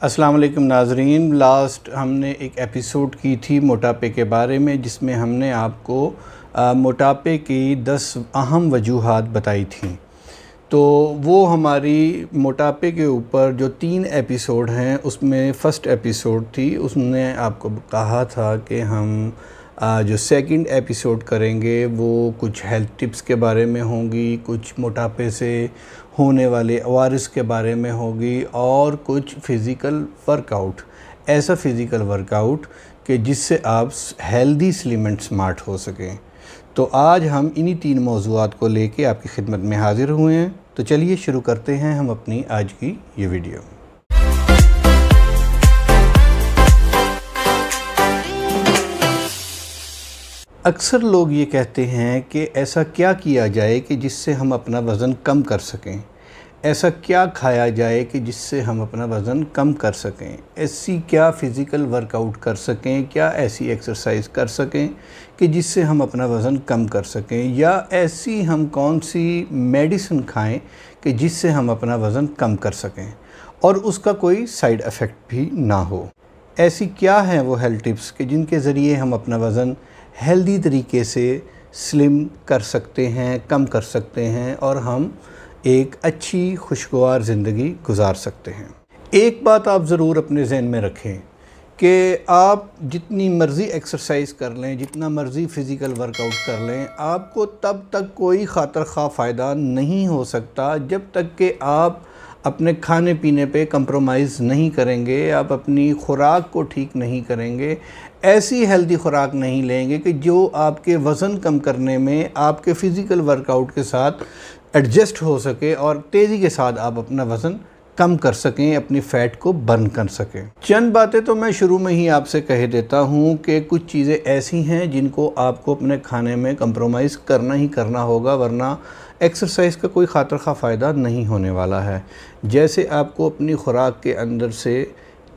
अस्सलाम वालेकुम नाज़रीन। लास्ट हमने एक एपिसोड की थी मोटापे के बारे में, जिसमें हमने आपको मोटापे की 10 अहम वजूहात बताई थी। तो वो हमारी मोटापे के ऊपर जो 3 एपिसोड हैं उसमें फ़र्स्ट एपिसोड थी, उसने आपको कहा था कि हम जो सेकंड एपिसोड करेंगे वो कुछ हेल्थ टिप्स के बारे में होंगी, कुछ मोटापे से होने वाले अवारिस के बारे में होगी और कुछ फ़िज़िकल वर्कआउट, ऐसा फ़िज़िकल वर्कआउट कि जिससे आप हेल्दी स्लिम एंड स्मार्ट हो सकें। तो आज हम इन्हीं 3 मौज़ूआत को लेके आपकी खिदमत में हाज़िर हुए हैं। तो चलिए शुरू करते हैं हम अपनी आज की ये वीडियो। अक्सर लोग ये कहते हैं कि ऐसा क्या किया जाए कि जिससे हम अपना वज़न कम कर सकें, ऐसा क्या खाया जाए कि जिससे हम अपना वज़न कम कर सकें, ऐसी क्या फ़िज़िकल वर्कआउट कर सकें, क्या ऐसी एक्सरसाइज कर सकें कि जिससे हम अपना वज़न कम कर सकें, या ऐसी हम कौन सी मेडिसिन खाएं कि जिससे हम अपना वज़न कम कर सकें और उसका कोई साइड इफ़ेक्ट भी ना हो। ऐसी क्या हैं वो हेल्थ टिप्स कि जिनके ज़रिए हम अपना वज़न हेल्दी तरीके से स्लिम कर सकते हैं, कम कर सकते हैं और हम एक अच्छी खुशगवार ज़िंदगी गुजार सकते हैं। एक बात आप ज़रूर अपने ज़हन में रखें कि आप जितनी मर्ज़ी एक्सरसाइज कर लें, जितना मर्ज़ी फ़िज़िकल वर्कआउट कर लें, आपको तब तक कोई खातर ख़्वाह फ़ायदा नहीं हो सकता जब तक कि आप अपने खाने पीने पे कंप्रोमाइज़ नहीं करेंगे, आप अपनी खुराक को ठीक नहीं करेंगे, ऐसी हेल्दी खुराक नहीं लेंगे कि जो आपके वज़न कम करने में आपके फ़िज़िकल वर्कआउट के साथ एडजस्ट हो सके और तेज़ी के साथ आप अपना वज़न कम कर सकें, अपनी फ़ैट को बर्न कर सकें। चंद बातें तो मैं शुरू में ही आपसे कह देता हूं कि कुछ चीज़ें ऐसी हैं जिनको आपको अपने खाने में कंप्रोमाइज़ करना ही करना होगा, वरना एक्सरसाइज का कोई खातर ख़्वाह फ़ायदा नहीं होने वाला है। जैसे आपको अपनी खुराक के अंदर से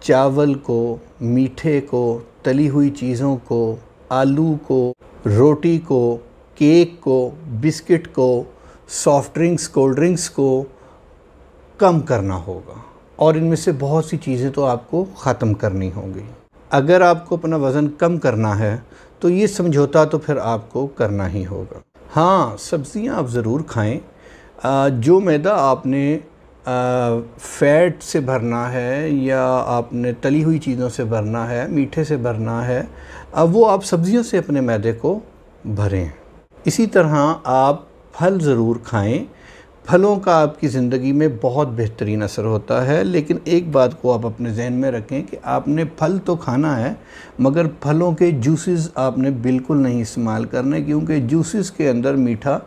चावल को, मीठे को, तली हुई चीज़ों को, आलू को, रोटी को, केक को, बिस्किट को, सॉफ़्ट ड्रिंक्स, कोल्ड ड्रिंक्स को कम करना होगा और इनमें से बहुत सी चीज़ें तो आपको ख़त्म करनी होंगी। अगर आपको अपना वज़न कम करना है तो ये समझौता तो फिर आपको करना ही होगा। हाँ, सब्ज़ियाँ आप ज़रूर खाएं। जो मैदा आपने फ़ैट से भरना है या आपने तली हुई चीज़ों से भरना है, मीठे से भरना है, अब वो आप सब्ज़ियों से अपने मैदे को भरें। इसी तरह आप फल ज़रूर खाएं। फलों का आपकी ज़िंदगी में बहुत बेहतरीन असर होता है, लेकिन एक बात को आप अपने जहन में रखें कि आपने फल तो खाना है मगर फलों के जूसेस आपने बिल्कुल नहीं इस्तेमाल करने, क्योंकि जूसेस के अंदर मीठा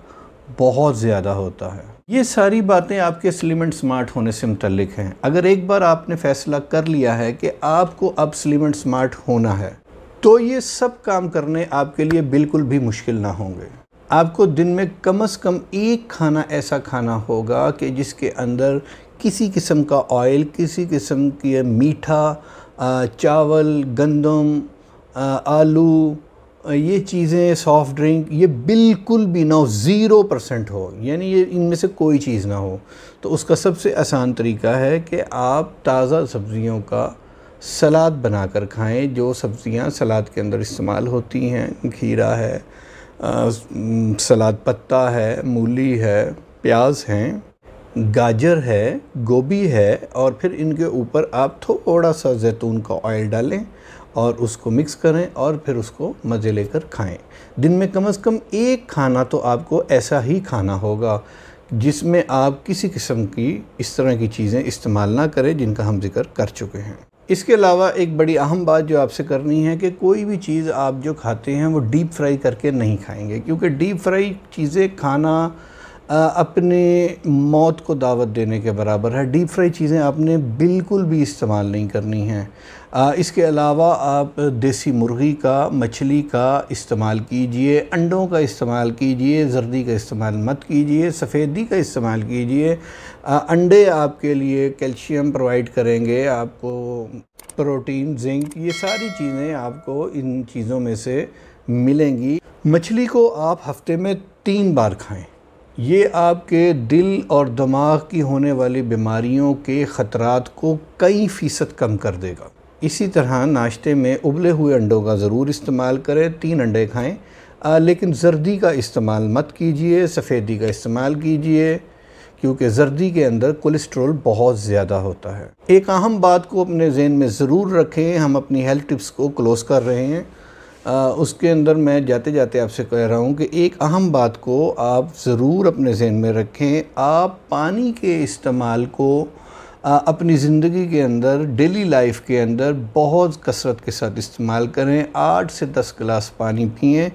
बहुत ज़्यादा होता है। ये सारी बातें आपके स्लिम एंड स्मार्ट होने से मुतल्लिक हैं। अगर एक बार आपने फ़ैसला कर लिया है कि आपको अब स्लिम एंड स्मार्ट होना है तो ये सब काम करने आपके लिए बिल्कुल भी मुश्किल ना होंगे। आपको दिन में कम से कम एक खाना ऐसा खाना होगा कि जिसके अंदर किसी किस्म का ऑयल, किसी किस्म की मीठा, चावल, गंदम, आलू, ये चीज़ें, सॉफ़्ट ड्रिंक, ये बिल्कुल भी ना हो, 0% हो, यानी ये इनमें से कोई चीज़ ना हो। तो उसका सबसे आसान तरीका है कि आप ताज़ा सब्ज़ियों का सलाद बनाकर खाएं। जो सब्ज़ियां सलाद के अंदर इस्तेमाल होती हैं, खीरा है, सलाद पत्ता है, मूली है, प्याज हैं, गाजर है, गोभी है, और फिर इनके ऊपर आप थोड़ा सा जैतून का ऑयल डालें और उसको मिक्स करें और फिर उसको मज़े लेकर खाएं। दिन में कम से कम एक खाना तो आपको ऐसा ही खाना होगा जिसमें आप किसी किस्म की इस तरह की चीज़ें इस्तेमाल ना करें जिनका हम जिक्र कर चुके हैं। इसके अलावा एक बड़ी अहम बात जो आपसे करनी है कि कोई भी चीज़ आप जो खाते हैं वो डीप फ्राई करके नहीं खाएंगे, क्योंकि डीप फ्राई चीज़ें खाना अपने मौत को दावत देने के बराबर है। डीप फ्राई चीज़ें आपने बिल्कुल भी इस्तेमाल नहीं करनी हैं। इसके अलावा आप देसी मुर्गी का, मछली का इस्तेमाल कीजिए, अंडों का इस्तेमाल कीजिए, जर्दी का इस्तेमाल मत कीजिए, सफ़ेदी का इस्तेमाल कीजिए। अंडे आपके लिए कैल्शियम प्रोवाइड करेंगे, आपको प्रोटीन, जिंक, ये सारी चीज़ें आपको इन चीज़ों में से मिलेंगी। मछली को आप हफ्ते में 3 बार खाएं, ये आपके दिल और दिमाग की होने वाली बीमारियों के ख़तरात को कई फ़ीसद कम कर देगा। इसी तरह नाश्ते में उबले हुए अंडों का ज़रूर इस्तेमाल करें, 3 अंडे खाएं, लेकिन जर्दी का इस्तेमाल मत कीजिए, सफ़ेदी का इस्तेमाल कीजिए, क्योंकि जर्दी के अंदर कोलेस्ट्रॉल बहुत ज़्यादा होता है। एक अहम बात को अपने ज़हन में ज़रूर रखें, हम अपनी हेल्थ टिप्स को क्लोज़ कर रहे हैं, उसके अंदर मैं जाते जाते आपसे कह रहा हूँ कि एक अहम बात को आप ज़रूर अपने ज़हन में रखें। आप पानी के इस्तेमाल को अपनी ज़िंदगी के अंदर, डेली लाइफ के अंदर बहुत कसरत के साथ इस्तेमाल करें। 8 से 10 गिलास पानी पिएं।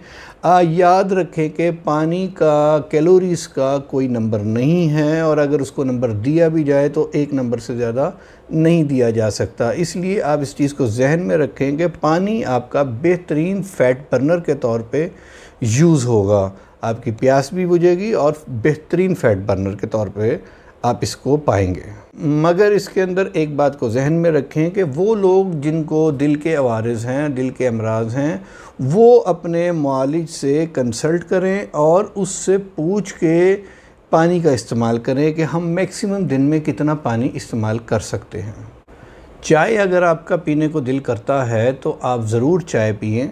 याद रखें कि पानी का कैलोरीज़ का कोई नंबर नहीं है, और अगर उसको नंबर दिया भी जाए तो 1 नंबर से ज़्यादा नहीं दिया जा सकता। इसलिए आप इस चीज़ को जहन में रखें कि पानी आपका बेहतरीन फ़ैट बर्नर के तौर पे यूज़ होगा। आपकी प्यास भी बुझेगी और बेहतरीन फ़ैट बर्नर के तौर पे आप इसको पाएंगे। मगर इसके अंदर एक बात को जहन में रखें कि वो लोग जिनको दिल के अवारिज़ हैं, दिल के अमराज हैं, वो अपने मुआलिज से कंसल्ट करें और उससे पूछ के पानी का इस्तेमाल करें कि हम मैक्सिमम दिन में कितना पानी इस्तेमाल कर सकते हैं। चाय अगर आपका पीने को दिल करता है तो आप ज़रूर चाय पिएं,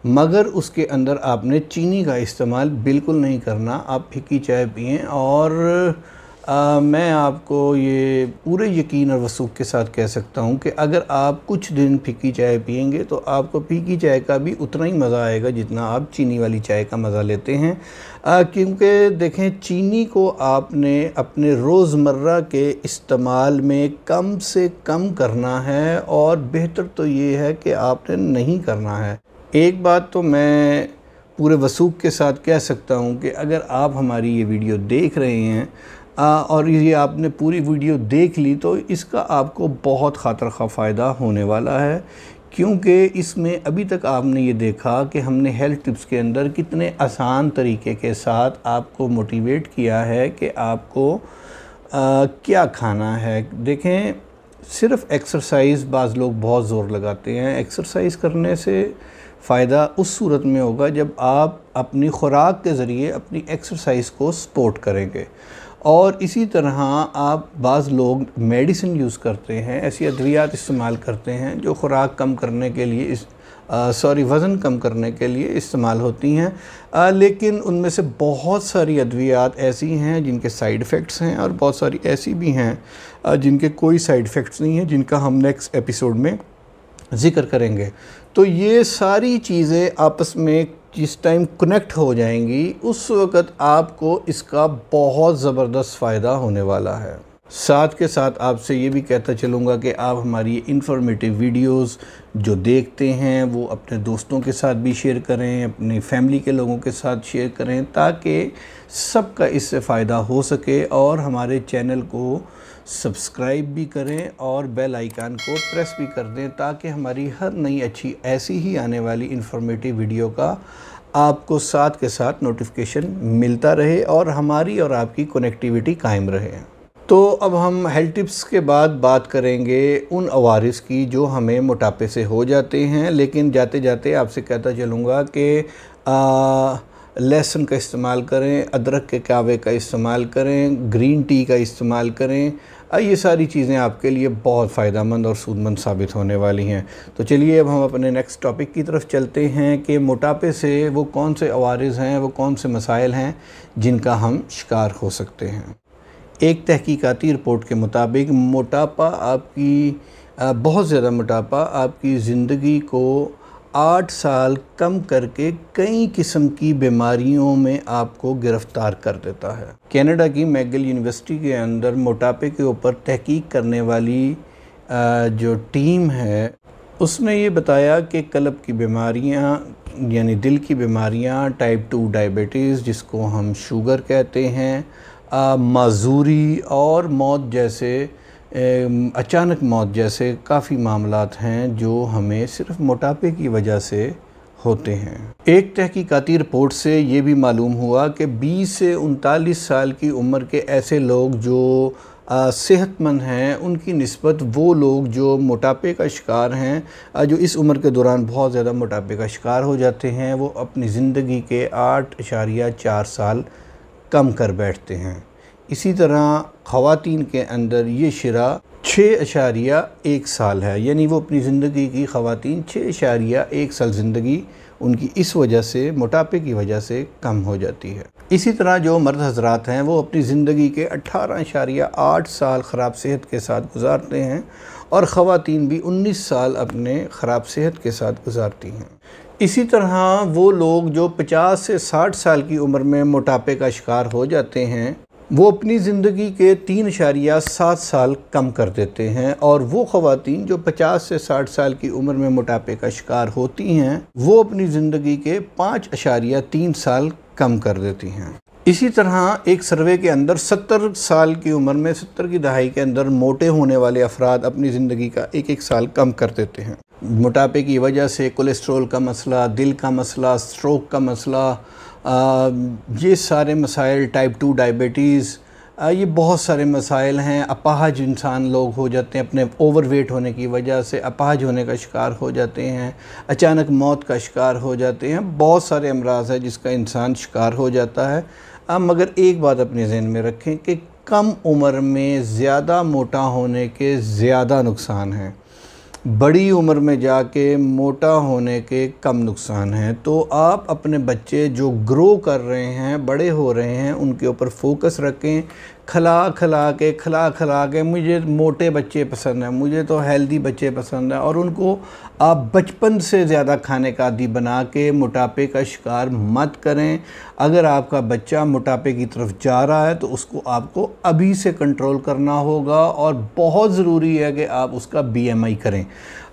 मगर उसके अंदर आपने चीनी का इस्तेमाल बिल्कुल नहीं करना। आप फीकी चाय पिएं। और मैं आपको ये पूरे यकीन और वसूख के साथ कह सकता हूँ कि अगर आप कुछ दिन फीकी चाय पिएंगे तो आपको फीकी चाय का भी उतना ही मज़ा आएगा जितना आप चीनी वाली चाय का मज़ा लेते हैं। क्योंकि देखें, चीनी को आपने अपने रोज़मर्रा के इस्तेमाल में कम से कम करना है, और बेहतर तो ये है कि आपने नहीं करना है। एक बात तो मैं पूरे वसूख के साथ कह सकता हूँ कि अगर आप हमारी ये वीडियो देख रहे हैं और ये आपने पूरी वीडियो देख ली तो इसका आपको बहुत खातिर खा फ़ायदा होने वाला है, क्योंकि इसमें अभी तक आपने ये देखा कि हमने हेल्थ टिप्स के अंदर कितने आसान तरीके के साथ आपको मोटिवेट किया है कि आपको क्या खाना है। देखें, सिर्फ़ एक्सरसाइज़, बाज़ लोग बहुत ज़ोर लगाते हैं, एक्सरसाइज़ करने से फ़ायदा उस सूरत में होगा जब आप अपनी ख़ुराक के ज़रिए अपनी एक्सरसाइज़ को सपोर्ट करेंगे। और इसी तरह आप बाज़ लोग मेडिसिन यूज़ करते हैं, ऐसी अद्वियात इस्तेमाल करते हैं जो ख़ुराक कम करने के लिए वज़न कम करने के लिए इस्तेमाल होती हैं, लेकिन उनमें से बहुत सारी अद्वियात ऐसी हैं जिनके साइड इफ़ेक्ट्स हैं, और बहुत सारी ऐसी भी हैं जिनके कोई साइड इफ़ेक्ट्स नहीं हैं, जिनका हम नेक्स्ट एपिसोड में ज़िक्र करेंगे। तो ये सारी चीज़ें आपस में जिस टाइम कनेक्ट हो जाएंगी उस वक़्त आपको इसका बहुत ज़बरदस्त फ़ायदा होने वाला है। साथ के साथ आपसे ये भी कहता चलूँगा कि आप हमारी इंफॉर्मेटिव वीडियोस जो देखते हैं वो अपने दोस्तों के साथ भी शेयर करें, अपनी फैमिली के लोगों के साथ शेयर करें, ताकि सबका इससे फ़ायदा हो सके। और हमारे चैनल को सब्सक्राइब भी करें और बेल आइकन को प्रेस भी कर दें, ताकि हमारी हर नई अच्छी ऐसी ही आने वाली इंफॉर्मेटिव वीडियो का आपको साथ के साथ नोटिफिकेशन मिलता रहे और हमारी और आपकी कनेक्टिविटी कायम रहे। तो अब हम हेल्थ टिप्स के बाद बात करेंगे उन अवारिस की जो हमें मोटापे से हो जाते हैं। लेकिन जाते जाते आपसे कहता चलूँगा कि लहसुन का इस्तेमाल करें, अदरक के कावे का इस्तेमाल करें, ग्रीन टी का इस्तेमाल करें। ये सारी चीज़ें आपके लिए बहुत फ़ायदेमंद और सूदमंद साबित होने वाली हैं। तो चलिए अब हम अपने नेक्स्ट टॉपिक की तरफ चलते हैं कि मोटापे से वो कौन से अवारिस हैं, वो कौन से मसाइल हैं जिनका हम शिकार हो सकते हैं। एक तहकीकाती रिपोर्ट के मुताबिक मोटापा बहुत ज़्यादा मोटापा आपकी ज़िंदगी को 8 साल कम करके कई किस्म की बीमारियों में आपको गिरफ़्तार कर देता है। कनाडा की मैगिल यूनिवर्सिटी के अंदर मोटापे के ऊपर तहकीक करने वाली जो टीम है उसने ये बताया कि कल्ब की बीमारियां यानी दिल की बीमारियां, टाइप 2 डायबिटीज़ जिसको हम शुगर कहते हैं, माजूरी और मौत जैसे अचानक मौत जैसे काफ़ी मामलात हैं जो हमें सिर्फ मोटापे की वजह से होते हैं। एक तहकीकाती रिपोर्ट से ये भी मालूम हुआ कि 20 से 39 साल की उम्र के ऐसे लोग जो सेहतमंद हैं उनकी निस्बत वो लोग जो मोटापे का शिकार हैं, जो इस उम्र के दौरान बहुत ज़्यादा मोटापे का शिकार हो जाते हैं, वो अपनी ज़िंदगी के 8.4 साल कम कर बैठते हैं। इसी तरह ख़वातीन के अंदर ये शरा 6.1 साल है, यानी वो अपनी ज़िंदगी की ख़वातीन 6.1 साल ज़िंदगी उनकी इस वजह से, मोटापे की वजह से कम हो जाती है। इसी तरह जो मर्द हज़रात हैं वो अपनी ज़िंदगी के 18.8 साल ख़राब सेहत के साथ गुजारते हैं और ख़वातीन भी 19 साल अपने ख़राब सेहत के साथ गुजारती हैं। इसी तरह वो लोग जो 50 से 60 साल की उम्र में मोटापे का शिकार हो जाते हैं वो अपनी ज़िंदगी के 3.7 साल कम कर देते हैं, और वो ख़वातीन जो 50 से 60 साल की उम्र में मोटापे का शिकार होती हैं वो अपनी ज़िंदगी के 5.3 साल कम कर देती हैं। इसी तरह एक सर्वे के अंदर 70 साल की उम्र में, 70 की दहाई के अंदर मोटे होने वाले अफराद अपनी ज़िंदगी का 1-1 साल कम कर देते हैं। मोटापे की वजह से कोलेस्ट्रॉल का मसला, दिल का मसला, स्ट्रोक का मसला, ये सारे मसाइल, टाइप 2 डायबिटीज़, ये बहुत सारे मसाइल हैं। अपाहज इंसान लोग हो जाते हैं, अपने ओवरवेट होने की वजह से अपाहज होने का शिकार हो जाते हैं, अचानक मौत का शिकार हो जाते हैं। बहुत सारे अमराज है जिसका इंसान शिकार हो जाता है। मगर एक बात अपने ज़हन में रखें कि कम उम्र में ज़्यादा मोटा होने के ज़्यादा नुकसान हैं, बड़ी उम्र में जाके मोटा होने के कम नुकसान हैं। तो आप अपने बच्चे जो ग्रो कर रहे हैं, बड़े हो रहे हैं, उनके ऊपर फोकस रखें। खिला खिला के मुझे मोटे बच्चे पसंद हैं, मुझे तो हेल्दी बच्चे पसंद हैं, और उनको आप बचपन से ज़्यादा खाने का आदी बना के मोटापे का शिकार मत करें। अगर आपका बच्चा मोटापे की तरफ जा रहा है तो उसको आपको अभी से कंट्रोल करना होगा, और बहुत ज़रूरी है कि आप उसका BMI करें।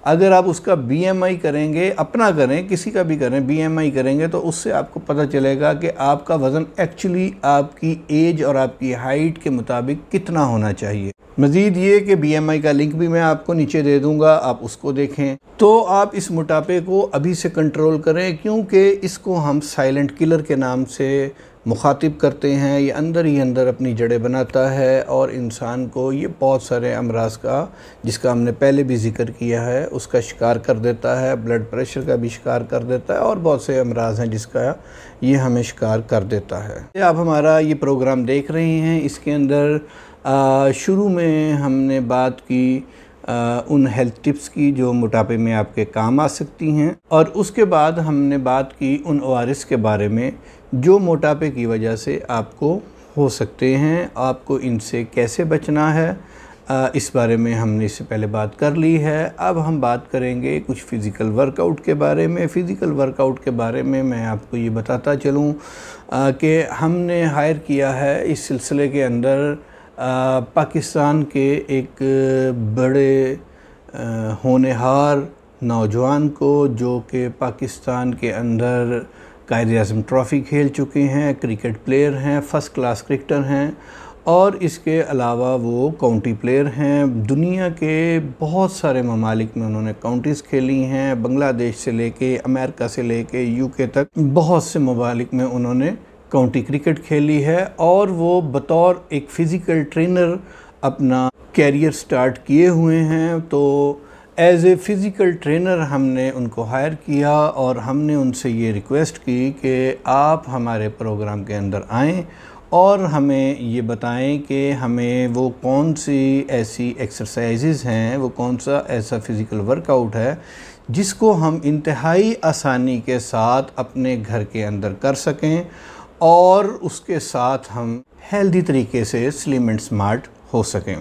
अगर आप उसका BMI करेंगे, अपना करें, किसी का भी करें, BMI करेंगे तो उससे आपको पता चलेगा कि आपका वज़न एक्चुअली आपकी एज और आपकी हाइट के मुताबिक कितना होना चाहिए। मज़ीद ये कि BMI का लिंक भी मैं आपको नीचे दे दूँगा, आप उसको देखें। तो आप इस मोटापे को अभी से कंट्रोल करें, क्योंकि इसको हम साइलेंट किलर के नाम से मुखातिब करते हैं। ये अंदर ही अंदर अपनी जड़ें बनाता है और इंसान को ये बहुत सारे अमराज का, जिसका हमने पहले भी ज़िक्र किया है, उसका शिकार कर देता है। ब्लड प्रेशर का भी शिकार कर देता है, और बहुत से अमराज हैं जिसका ये हमें शिकार कर देता है। आप हमारा ये प्रोग्राम देख रहे हैं, इसके अंदर शुरू में हमने बात की उन हेल्थ टिप्स की जो मोटापे में आपके काम आ सकती हैं, और उसके बाद हमने बात की उन ORS के बारे में जो मोटापे की वजह से आपको हो सकते हैं। आपको इनसे कैसे बचना है, इस बारे में हमने इससे पहले बात कर ली है। अब हम बात करेंगे कुछ फ़िज़िकल वर्कआउट के बारे में। फ़िज़िकल वर्कआउट के बारे में मैं आपको ये बताता चलूँ कि हमने हायर किया है इस सिलसिले के अंदर पाकिस्तान के एक बड़े होनहार नौजवान को, जो कि पाकिस्तान के अंदर कायद-ए-आज़म ट्रॉफ़ी खेल चुके हैं, क्रिकेट प्लेयर हैं, फ़र्स्ट क्लास क्रिकेटर हैं, और इसके अलावा वो काउंटी प्लेयर हैं। दुनिया के बहुत सारे ममालिक में उन्होंने काउंटीज़ खेली हैं, बांग्लादेश से लेके अमेरिका से लेके UK तक बहुत से ममालिक में उन्होंने काउंटी क्रिकेट खेली है, और वो बतौर एक फ़िज़िकल ट्रेनर अपना कैरियर स्टार्ट किए हुए हैं। तो एज़ ए फ़िज़िकल ट्रेनर हमने उनको हायर किया, और हमने उनसे ये रिक्वेस्ट की कि आप हमारे प्रोग्राम के अंदर आएँ और हमें ये बताएं कि हमें वो कौन सी ऐसी एक्सरसाइजेज़ हैं, वो कौन सा ऐसा फ़िज़िकल वर्कआउट है जिसको हम इंतहाई आसानी के साथ अपने घर के अंदर कर सकें, और उसके साथ हम हेल्दी तरीके से स्लिम एंड स्मार्ट हो सकें।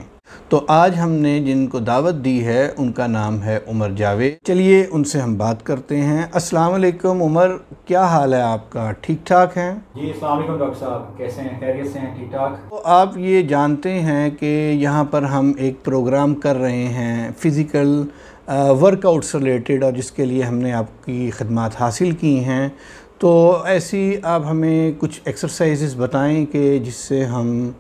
तो आज हमने जिनको दावत दी है उनका नाम है उमर जावेद। चलिए उनसे हम बात करते हैं। अस्सलाम वालेकुम उमर, क्या हाल है आपका? ठीक ठाक हैं? जी अस्सलाम वालेकुम डॉक्टर साहब, कैसे हैं? खैरियत से हैं? ठीक ठाक। तो आप ये जानते हैं कि यहाँ पर हम एक प्रोग्राम कर रहे हैं फ़िज़िकल वर्कआउट से रिलेटेड, और जिसके लिए हमने आपकी खिदमत हासिल की हैं। तो ऐसी आप हमें कुछ एक्सरसाइजेज़ बताएं कि जिससे हम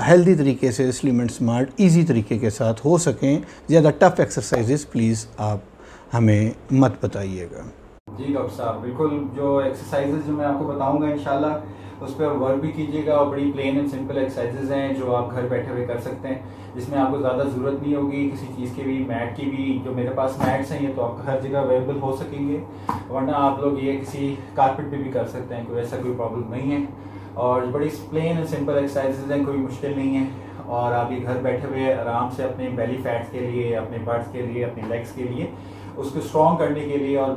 हेल्दी तरीके से स्लिम एंड स्मार्ट ईज़ी तरीके के साथ हो सकें। ज़्यादा टफ़ एक्सरसाइजेज़ प्लीज़ आप हमें मत बताइएगा। जी डॉक्टर साहब, बिल्कुल। जो एक्सरसाइजेज़ जो मैं आपको बताऊंगा इंशाल्लाह उस पर वर्क भी कीजिएगा, और बड़ी प्लेन एंड सिंपल एक्सरसाइजेज़ हैं जो आप घर बैठे हुए कर सकते हैं, जिसमें आपको ज़्यादा ज़रूरत नहीं होगी किसी चीज़ की भी, मैट की भी। जो मेरे पास मैट्स हैं ये तो आपको हर जगह अवेलेबल हो सकेंगे, वरना आप लोग ये किसी कारपेट पे भी कर सकते हैं, कोई ऐसा कोई प्रॉब्लम नहीं है। और बड़ी प्लेन एंड सिंपल एक्सरसाइजेज हैं, कोई मुश्किल नहीं है। और आप ये घर बैठे हुए आराम से अपने बेली फैट्स के लिए, अपने बट्स के लिए, अपने लेग्स के लिए, उसको स्ट्रॉन्ग करने के लिए और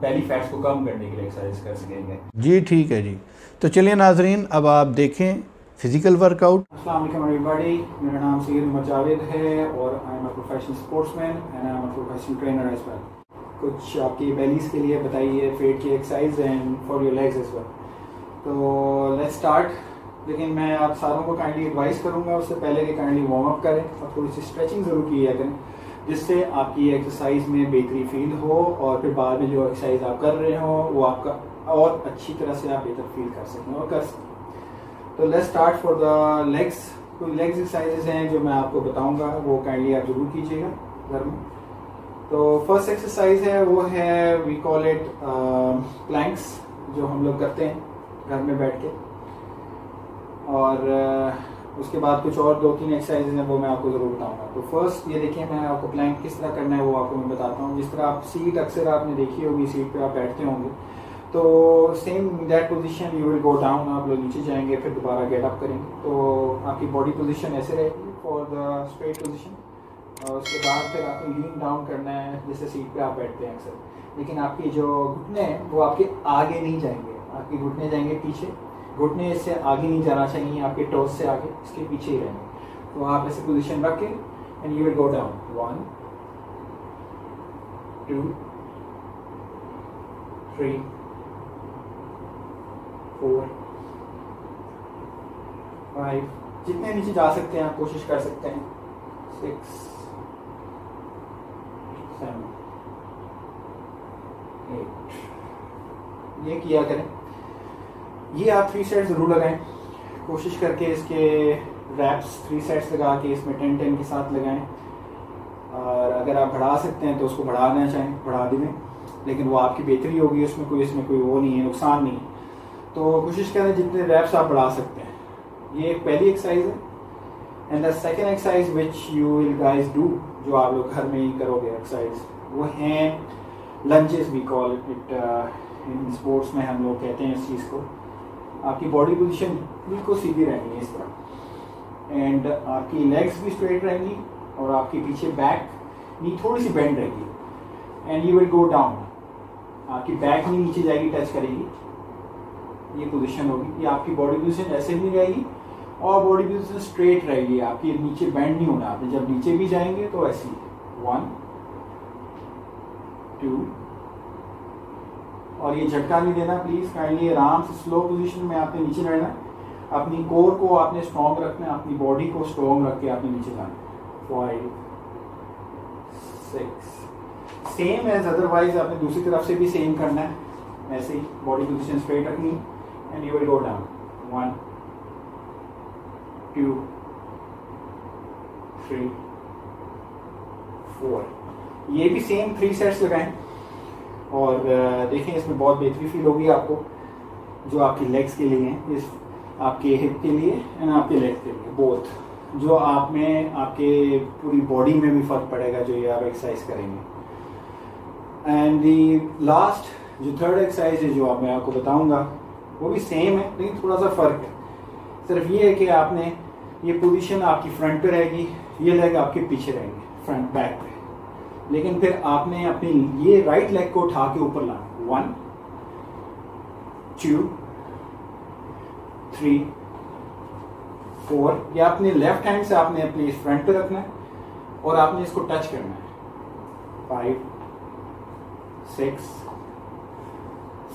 बेली फैट्स को कम करने के लिए एक्सरसाइज कर सकेंगे। जी ठीक है जी। तो चलिए नाजरीन, अब आप देखें फिजिकल वर्कआउट। अस्सलाम वालेकुम एवरीबॉडी, मेरा नाम सैयद मोहम्मद जावेद है और I am a professional sportsman and I am a professional trainer as well. कुछ आपकी बेलीज के लिए बताइए, पेट की exercise and for your legs as well. तो लेट्स स्टार्ट। लेकिन मैं आप सारों को काइंडली एडवाइस करूंगा उससे पहले कि काइंडली वार्म अप करें और थोड़ी सी स्ट्रेचिंग ज़रूर किया करें, जिससे आपकी एक्सरसाइज में बेहतरी फील हो और फिर बाद में जो एक्सरसाइज आप कर रहे हो वो आपका और अच्छी तरह से आप बेहतर फील कर सकें और कर सकें। तो let's start for the legs. कोई लेग्स एक्सरसाइजेज हैं जो मैं आपको बताऊंगा, वो काइंडली आप ज़रूर कीजिएगा घर में। तो फर्स्ट एक्सरसाइज है वो है वी कॉल इट प्लैंक्स, जो हम लोग करते हैं घर में बैठ के। और उसके बाद कुछ और 2-3 एक्सरसाइजेज हैं वो मैं आपको ज़रूर बताऊंगा। तो फर्स्ट ये देखिए, मैं आपको प्लैंक किस तरह करना है वो आपको मैं बताता हूँ। जिस तरह आप सीट अक्सर आपने देखी होगी, सीट पे आप बैठते होंगे, तो same that position you will go down, आप लोग नीचे जाएंगे फिर दोबारा गेट अप करेंगे। तो आपकी बॉडी पोजीशन ऐसे रहेगी फॉर द स्ट्रेट पोजीशन। और उसके बाद फिर आपको लीन डाउन करना है जैसे सीट पे आप बैठते हैं अक्सर, लेकिन आपके जो घुटने हैं वो आपके आगे नहीं जाएंगे, आपके घुटने जाएंगे पीछे। घुटने इससे आगे नहीं जाना चाहिए, आपके टोस से आगे, इसके पीछे ही रहेंगे। तो आप ऐसे पोजीशन रख के and you will go down 1 2 3 4 5, जितने नीचे जा सकते हैं आप कोशिश कर सकते हैं, 6 7 8। ये किया करें। ये आप 3 सेट्स जरूर लगाएं, कोशिश करके इसके रैप्स 3 सेट्स लगा के इसमें 10-10 के साथ लगाएं। और अगर आप बढ़ा सकते हैं तो उसको बढ़ाना चाहें बढ़ा दें, लेकिन वो आपकी बेहतरी होगी, उसमें कोई वो नहीं है, नुकसान नहीं है। तो कोशिश करें जितने रैप्स आप बढ़ा सकते हैं। ये एक पहली एक्सरसाइज है। And the second exercise which you will guys do, जो आप लोग घर में ही करोगे एक्सरसाइज, वो हैं lunges, we call it in sports में हम लोग कहते हैं इस चीज़ को। आपकी बॉडी पोजीशन बिल्कुल सीधी रहेंगी इस तरह, एंड आपकी लेग्स भी स्ट्रेट रहेंगी और आपके पीछे बैक नी थोड़ी सी बेंड रहेगी and you will go down. आपकी बैक नी नीचे जाएगी, टच करेगी, ये पोजीशन होगी। ये आपकी बॉडी पोजीशन ऐसे नहीं रहेगी और बॉडी पोजीशन स्ट्रेट रहेगी, आपकी नीचे बेंड नहीं होना। आपने जब नीचे भी जाएंगे तो ऐसी 1 2, और ये झटका नहीं देना प्लीज, काइंडली आराम से स्लो पोजीशन में आपने नीचे रहना है। अपनी कोर को आपने स्ट्रॉन्ग रखना है, अपनी बॉडी को स्ट्रॉन्ग रख के आपने नीचे जाना है। 5 6, सेम एज अदरवाइज आपने दूसरी तरफ से भी सेम करना है, ऐसे ही बॉडी पोजीशन स्ट्रेट रखनी and you will go down 1 2 3 4। ये भी सेम 3 सेट्स लगाएं और देखें इसमें बहुत बेहतरी फील होगी आपको, जो आपकी लेग्स के लिए हैं, इस आपके हिप के लिए एंड आपके लेग के लिए, बोथ। जो आप में आपके पूरी बॉडी में भी फर्क पड़ेगा जो ये आप एक्सरसाइज करेंगे। एंड दी लास्ट जो थर्ड एक्सरसाइज है जो आप मैं आपको बताऊंगा, वो भी सेम है लेकिन थोड़ा सा फर्क है। सिर्फ ये है कि आपने ये पोजीशन आपकी फ्रंट पे रहेगी, ये लेग आपके पीछे रहेंगे फ्रंट बैक पे, लेकिन फिर आपने अपनी ये राइट लेग को उठा के ऊपर लाना 1 2 3 4। या अपने लेफ्ट हैंड से आपने अपने फ्रंट पे रखना है और आपने इसको टच करना है 5 6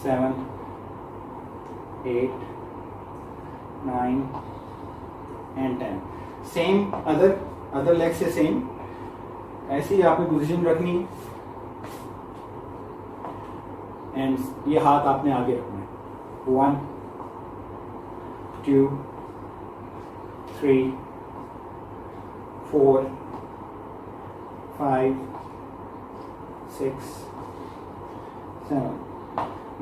7 8 9 एंड 10। सेम अदर लेग से सेम ऐसी आपने पोजीशन रखनी है एंड ये हाथ आपने आगे रखना है 1 2 3 4 5 6 7।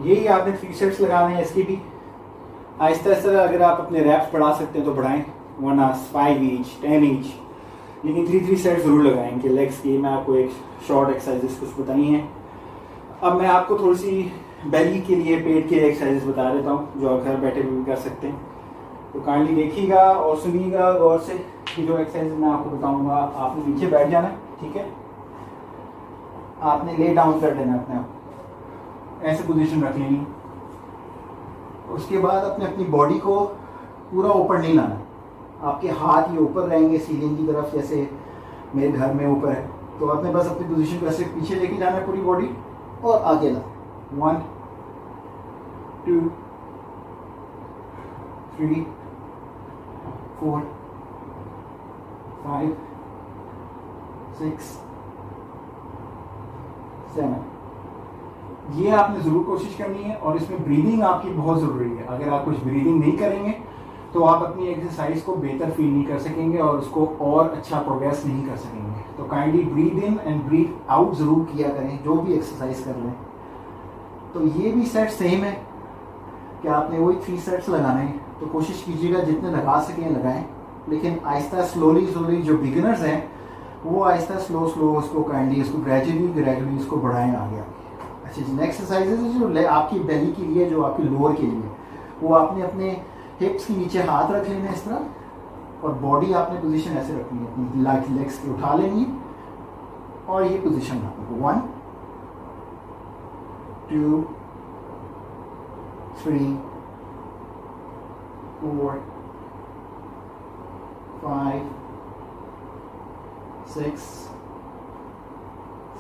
यही आपने 3 सेट्स लगाने हैं। इसकी भी आहिस्ता आहिस्ता अगर आप अपने रैप्स बढ़ा सकते हैं तो बढ़ाएं, वरना 5 ईच 10 ईच, लेकिन 3 सेट्स जरूर लगाएंगे लेग्स की। मैं आपको एक शॉर्ट एक्सरसाइजेस कुछ बताई हैं। अब मैं आपको थोड़ी सी बेली के लिए, पेट के लिए एक्सरसाइजेस बता देता हूँ जो आप घर बैठे भी कर सकते हैं। तो काइंडली देखिएगा और सुनिएगा गौर से कि जो एक्सरसाइज मैं आपको बताऊंगा। आपने नीचे बैठ जाना है, ठीक है। आपने ले डाउन कर देना अपने आप, ऐसे पोजीशन रख लेनी। उसके बाद अपने अपनी बॉडी को पूरा ऊपर नहीं लाना। आपके हाथ ये ऊपर रहेंगे सीलिंग की तरफ, जैसे मेरे घर में ऊपर है। तो आपने बस अपनी पोजीशन को ऐसे पीछे लेके जाना है पूरी बॉडी और आगे ला। 1 2 3 4 5 6 7। ये आपने ज़रूर कोशिश करनी है और इसमें ब्रीदिंग आपकी बहुत ज़रूरी है। अगर आप कुछ ब्रीदिंग नहीं करेंगे तो आप अपनी एक्सरसाइज को बेहतर फील नहीं कर सकेंगे और उसको और अच्छा प्रोग्रेस नहीं कर सकेंगे। तो kindly breathe in and breathe out ज़रूर किया करें जो भी एक्सरसाइज कर लें। तो ये भी सेट सेम है कि आपने वही 3 सेट्स लगाने हैं। तो कोशिश कीजिएगा जितने लगा सकें लगाएं, लेकिन आहिस्ता स्लोली जो बिगिनर्स हैं वो आहिस्ता स्लो उसको काइंडली इसको ग्रेजुअली इसको बढ़ाएं आगे। अच्छा, नेक्स्ट एक्सरसाइजेज जो आपकी बेली के लिए, जो आपकी लोअर के लिए, वो आपने अपने हिप्स के नीचे हाथ रख लेना इस तरह और बॉडी आपने पोजीशन ऐसे रखनी है, अपनी लेग्स की उठा लेनी और ये पोजीशन आपको 1 2 3 4 5 6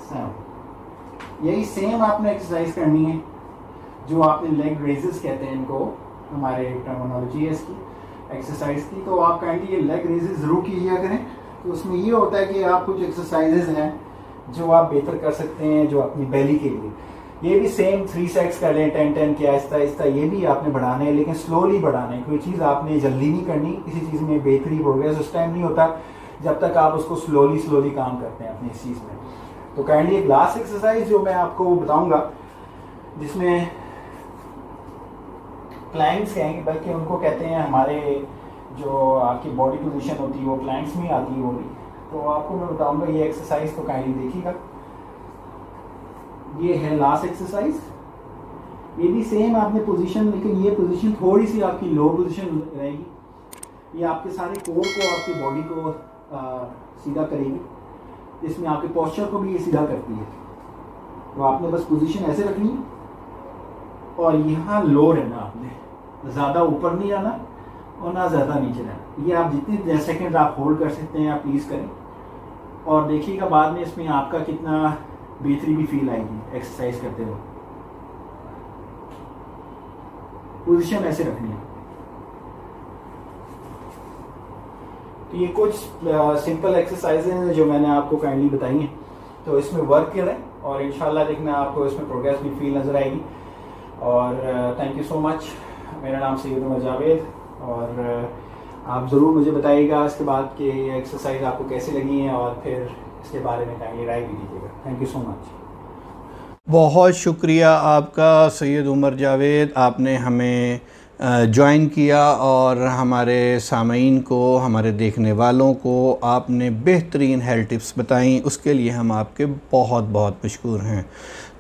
7। यही सेम आपने एक्सरसाइज करनी है जो आपने लेग रेजेस कहते हैं इनको, हमारे टर्मिनोलॉजी है इसकी एक्सरसाइज की। तो आप काइंडली ये लेग रेजेस ज़रूर कीजिए करें। तो उसमें ये होता है कि आप कुछ एक्सरसाइजेज हैं जो आप बेहतर कर सकते हैं जो अपनी बेली के लिए। ये भी सेम 3 सेट्स कर लें 10-10 के आहिस्ता। ये भी आपने बढ़ाना है, लेकिन स्लोली बढ़ाना है। कोई चीज़ आपने जल्दी नहीं करनी। किसी चीज़ में बेहतरी प्रोग्रेस उस टाइम नहीं होता जब तक आप उसको स्लोली काम करते हैं अपनी इस चीज़ में। तो काइंडली एक लास्ट एक्सरसाइज जो मैं आपको बताऊंगा जिसमें प्लैंक्स हैं, बल्कि उनको कहते हैं, हमारे जो आपकी बॉडी पोजीशन होती है वो प्लैंक्स में आती है वो भी। तो आपको मैं बताऊंगा ये एक्सरसाइज, तो काइंडली देखिएगा। ये है लास्ट एक्सरसाइज। ये भी सेम आपने पोजीशन, लेकिन ये पोजीशन थोड़ी सी आपकी लो पोजीशन रहेगी। ये आपके सारे कोर को, आपकी बॉडी को सीधा करेगी। इसमें आपके पोस्चर को भी ये सीधा करती है। तो आपने बस पोजीशन ऐसे रखनी और यहाँ लो रहना, आपने ज़्यादा ऊपर नहीं जाना और ना ज़्यादा नीचे रहना। ये आप जितने सेकंड आप होल्ड कर सकते हैं आप प्लीज़ करें और देखिएगा बाद में इसमें आपका कितना बेहतरी भी फील आएगी एक्सरसाइज करते हुए। पोजीशन ऐसे रखनी है। तो ये कुछ सिंपल एक्सरसाइजेज हैं जो मैंने आपको काइंडली बताई हैं। तो इसमें वर्क करें और इंशाल्लाह देखना आपको इसमें प्रोग्रेस भी फील नज़र आएगी। और थैंक यू सो मच। मेरा नाम सैयद उमर जावेद और आप ज़रूर मुझे बताइएगा इसके बाद कि ये एक्सरसाइज आपको कैसी लगी हैं और फिर इसके बारे में काइंडली राय भी दीजिएगा। Thank you so much. बहुत शुक्रिया आपका सैयद उमर जावेद, आपने हमें ज्वाइन किया और हमारे सामीन को, हमारे देखने वालों को आपने बेहतरीन हेल्थ टिप्स बताई, उसके लिए हम आपके बहुत बहुत मशकूर हैं।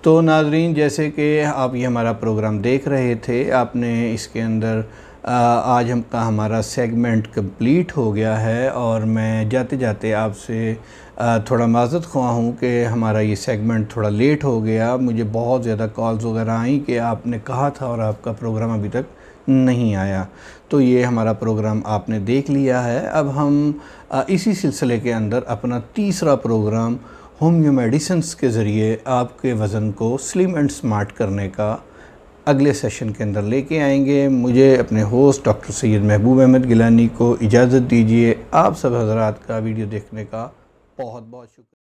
तो नाज़रीन, जैसे कि आप ये हमारा प्रोग्राम देख रहे थे, आपने इसके अंदर आज हमारा सेगमेंट कंप्लीट हो गया है और मैं जाते जाते आपसे थोड़ा माज़रत ख्वाह हूँ कि हमारा ये सेगमेंट थोड़ा लेट हो गया। मुझे बहुत ज़्यादा कॉल्स वगैरह आई कि आपने कहा था और आपका प्रोग्राम अभी तक नहीं आया। तो ये हमारा प्रोग्राम आपने देख लिया है। अब हम इसी सिलसिले के अंदर अपना तीसरा प्रोग्राम होम्यो मेडिसिन्स के ज़रिए आपके वज़न को स्लिम एंड स्मार्ट करने का अगले सेशन के अंदर लेके आएंगे। मुझे अपने होस्ट डॉक्टर सैयद महबूब अहमद गिलानी को इजाज़त दीजिए। आप सब हज़रात का वीडियो देखने का बहुत बहुत शुक्रिया।